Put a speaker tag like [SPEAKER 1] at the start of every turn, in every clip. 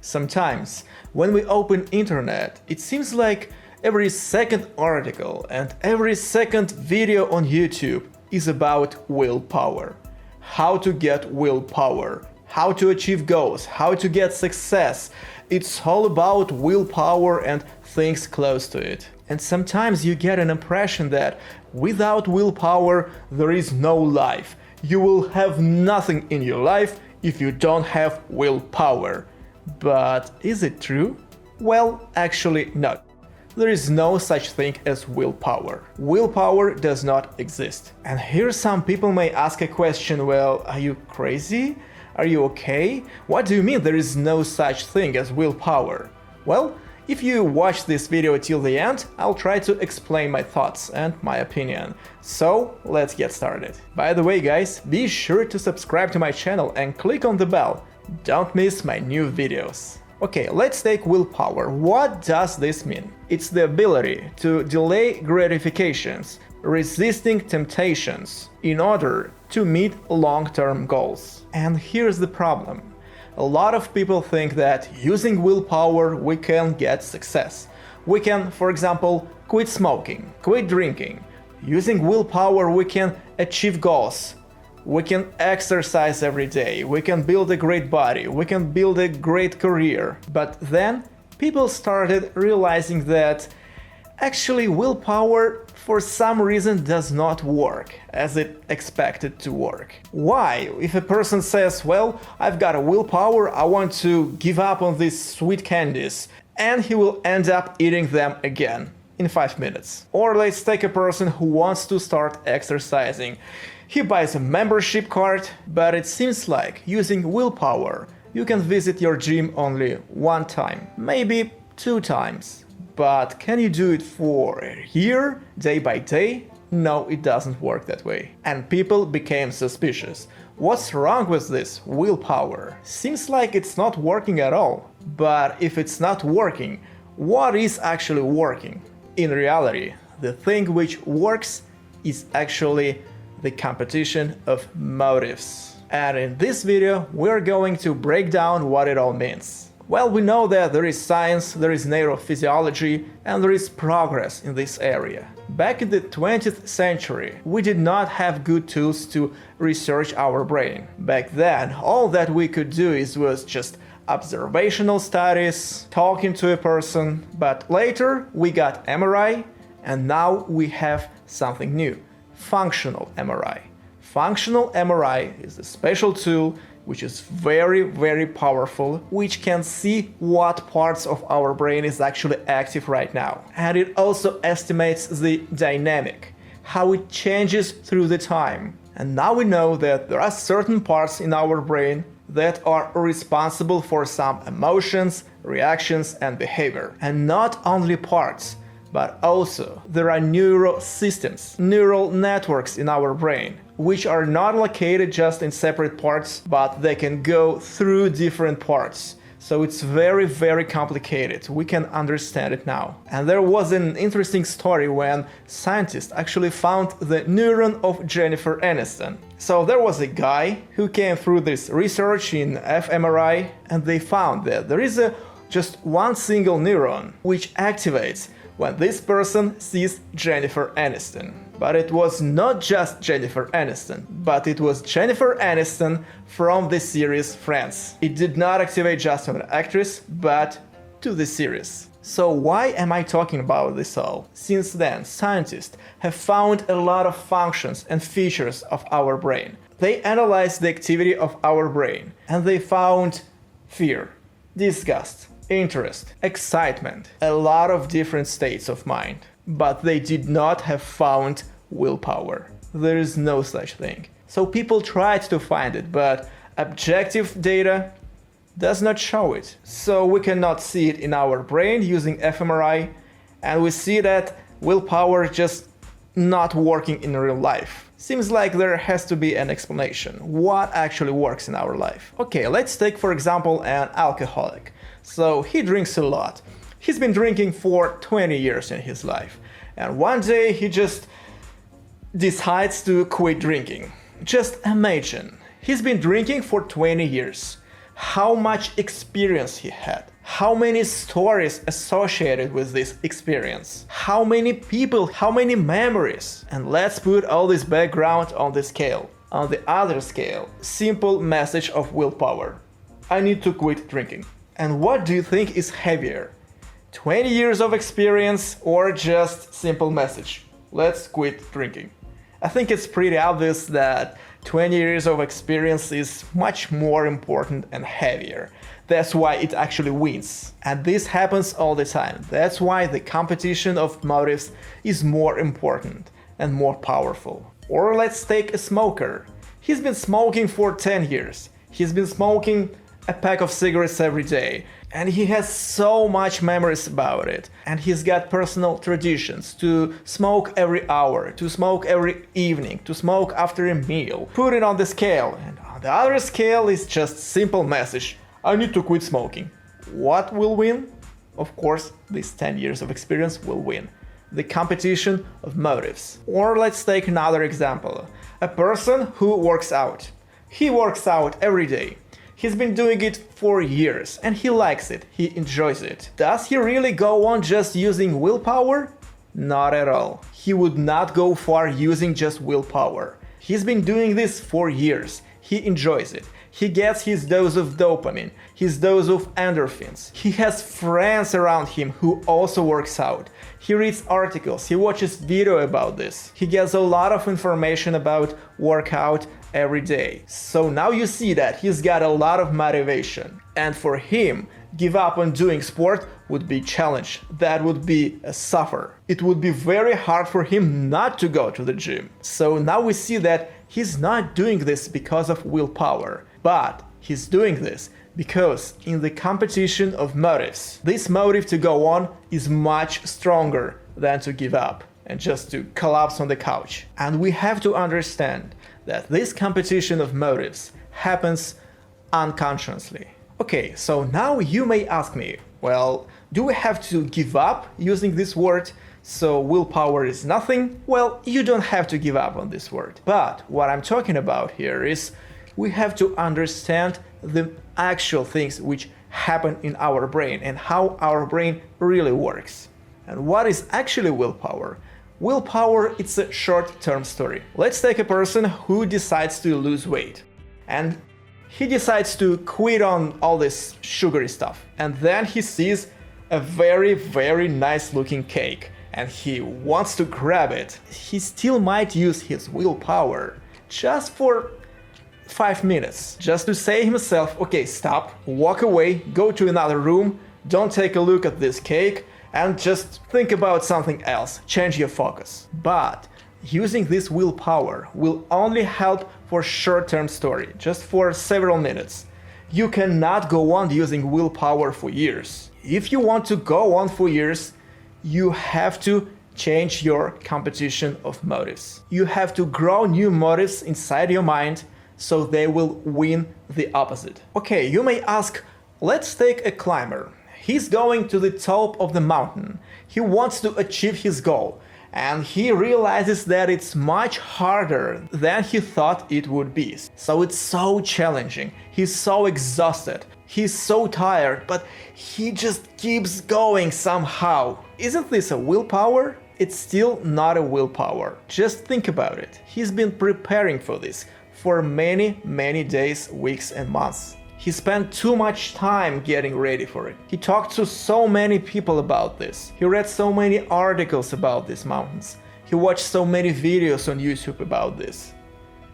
[SPEAKER 1] Sometimes, when we open internet, it seems like every second article and every second video on YouTube is about willpower. How to get willpower, how to achieve goals, how to get success. It's all about willpower and things close to it. And sometimes you get an impression that without willpower there is no life. You will have nothing in your life if you don't have willpower. But is it true? Well, actually not. There is no such thing as willpower. Willpower does not exist. And here some people may ask a question, well, are you crazy? Are you okay? What do you mean there is no such thing as willpower? Well, if you watch this video till the end, I'll try to explain my thoughts and my opinion. So, let's get started. By the way, guys, be sure to subscribe to my channel and click on the bell. Don't miss my new videos. Okay, let's take willpower. What does this mean? It's the ability to delay gratifications, resisting temptations, in order to meet long-term goals. And here's the problem. A lot of people think that using willpower we can get success. We can, for example, quit smoking, quit drinking. Using willpower we can achieve goals. We can exercise every day, we can build a great body, we can build a great career. But then people started realizing that actually willpower for some reason does not work as it expected to work. Why? If a person says, well, I've got a willpower, I want to give up on these sweet candies, and he will end up eating them again in 5 minutes. Or let's take a person who wants to start exercising. He buys a membership card, but it seems like using willpower you can visit your gym only one time, maybe 2 times. But can you do it for a year, day by day? No, it doesn't work that way. And people became suspicious. What's wrong with this willpower? Seems like it's not working at all. But if it's not working, what is actually working? In reality, the thing which works is actually the competition of motives. And in this video, we're going to break down what it all means. Well, we know that there is science, there is neurophysiology, and there is progress in this area. Back in the 20th century, we did not have good tools to research our brain. Back then, all that we could do was just observational studies, talking to a person, but later we got MRI, and now we have something new. Functional MRI. Functional MRI is a special tool which is very powerful, which can see what parts of our brain is actually active right now. And it also estimates the dynamic, how it changes through the time. And now we know that there are certain parts in our brain that are responsible for some emotions, reactions and behavior. And not only parts, but also there are neural systems, neural networks in our brain, which are not located just in separate parts, but they can go through different parts. So it's very complicated. We can understand it now. And there was an interesting story when scientists actually found the neuron of Jennifer Aniston. So there was a guy who came through this research in fMRI, and they found that there is just one single neuron which activates when this person sees Jennifer Aniston. But it was not just Jennifer Aniston, but it was Jennifer Aniston from the series Friends. It did not activate just on an actress, but to the series. So why am I talking about this all? Since then, scientists have found a lot of functions and features of our brain. They analyzed the activity of our brain, and they found fear, disgust, interest, excitement, a lot of different states of mind. But they did not have found willpower. There is no such thing. So people tried to find it, but objective data does not show it. So we cannot see it in our brain using fMRI, and we see that willpower just not working in real life. Seems like there has to be an explanation. What actually works in our life? Okay, let's take for example an alcoholic. So he drinks a lot. He's been drinking for 20 years in his life. And one day he just decides to quit drinking. Just imagine, he's been drinking for 20 years. how much experience he had, how many stories associated with this experience, how many people, how many memories. And let's put all this background on the scale. On the other scale, simple message of willpower. I need to quit drinking. And what do you think is heavier? 20 years of experience or just simple message? Let's quit drinking. I think it's pretty obvious that 20 years of experience is much more important and heavier. That's why it actually wins. And this happens all the time. That's why the competition of motives is more important and more powerful. Or let's take a smoker. He's been smoking for 10 years. He's been smoking a pack of cigarettes every day, and he has so much memories about it. And he's got personal traditions to smoke every hour, to smoke every evening, to smoke after a meal. Put it on the scale, and on the other scale is just simple message: I need to quit smoking. What will win? Of course, these 10 years of experience will win. The competition of motives. Or let's take another example. A person who works out. He works out every day. He's been doing it for years and he likes it, he enjoys it. Does he really go on just using willpower? Not at all. He would not go far using just willpower. He's been doing this for years. He enjoys it. He gets his dose of dopamine, his dose of endorphins. He has friends around him who also works out. He reads articles, he watches video about this. He gets a lot of information about workout every day. So now you see that he's got a lot of motivation. And for him, give up on doing sport would be a challenge. That would be a suffer. It would be very hard for him not to go to the gym. So now we see that he's not doing this because of willpower, but he's doing this because in the competition of motives, this motive to go on is much stronger than to give up and just to collapse on the couch. And we have to understand that this competition of motives happens unconsciously. Okay, so now you may ask me, well, do we have to give up using this word? So willpower is nothing? Well, you don't have to give up on this word. But what I'm talking about here is we have to understand the actual things which happen in our brain and how our brain really works. And what is actually willpower? Willpower, it's a short-term story. Let's take a person who decides to lose weight. And he decides to quit on all this sugary stuff. And then he sees a very, very nice looking cake. And he wants to grab it. He still might use his willpower just for 5 minutes, just to say himself, okay, stop, walk away, go to another room, don't take a look at this cake, and just think about something else, change your focus. But using this willpower will only help for short-term story, just for several minutes. You cannot go on using willpower for years. If you want to go on for years, you have to change your competition of motives. You have to grow new motives inside your mind so they will win the opposite. Okay, you may ask, let's take a climber. He's going to the top of the mountain. He wants to achieve his goal, and he realizes that it's much harder than he thought it would be. So it's so challenging. He's so exhausted. He's so tired, but he just keeps going somehow. Isn't this a willpower? It's still not a willpower. Just think about it. He's been preparing for this for many, many days, weeks, and months. He spent too much time getting ready for it. He talked to so many people about this. He read so many articles about these mountains. He watched so many videos on YouTube about this.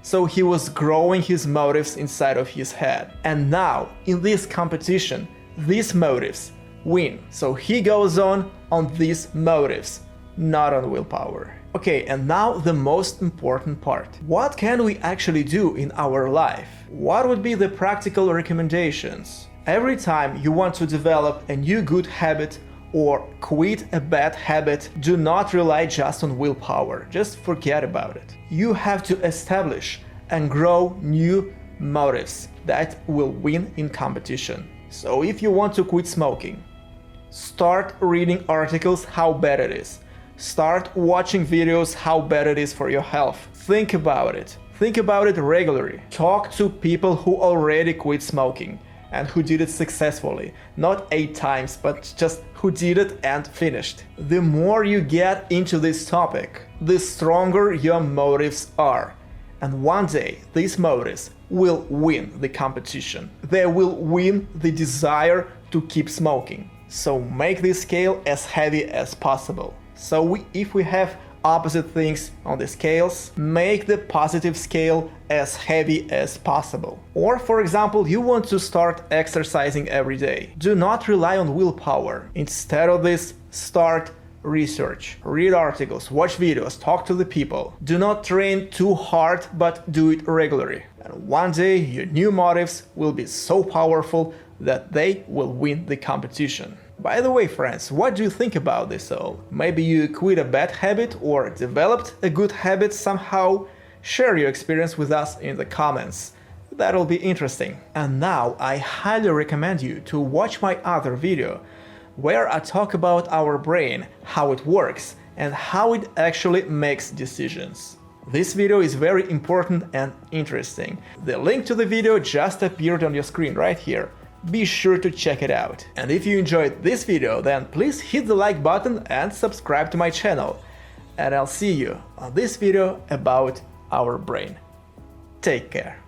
[SPEAKER 1] So he was growing his motives inside of his head. And now, in this competition, these motives win. So he goes on these motives, not on willpower. Okay, and now the most important part. What can we actually do in our life? What would be the practical recommendations? Every time you want to develop a new good habit or quit a bad habit, do not rely just on willpower. Just forget about it. You have to establish and grow new motives that will win in competition. So if you want to quit smoking, start reading articles how bad it is. Start watching videos how bad it is for your health. Think about it. Think about it regularly. Talk to people who already quit smoking. and who did it successfully. Not 8 times, but just who did it and finished. The more you get into this topic, the stronger your motives are. And one day, these motives will win the competition. They will win the desire to keep smoking. So make this scale as heavy as possible. So if we have opposite things on the scales, make the positive scale as heavy as possible. Or for example, you want to start exercising every day. Do not rely on willpower. Instead of this, start research, read articles, watch videos, talk to the people. Do not train too hard, but do it regularly. And one day your new motives will be so powerful that they will win the competition. By the way, friends, what do you think about this all? Maybe you quit a bad habit or developed a good habit somehow? Share your experience with us in the comments. That'll be interesting. And now I highly recommend you to watch my other video, where I talk about our brain, how it works, and how it actually makes decisions. This video is very important and interesting. The link to the video just appeared on your screen right here. Be sure to check it out. And if you enjoyed this video, then please hit the like button and subscribe to my channel. And I'll see you on this video about our brain. Take care.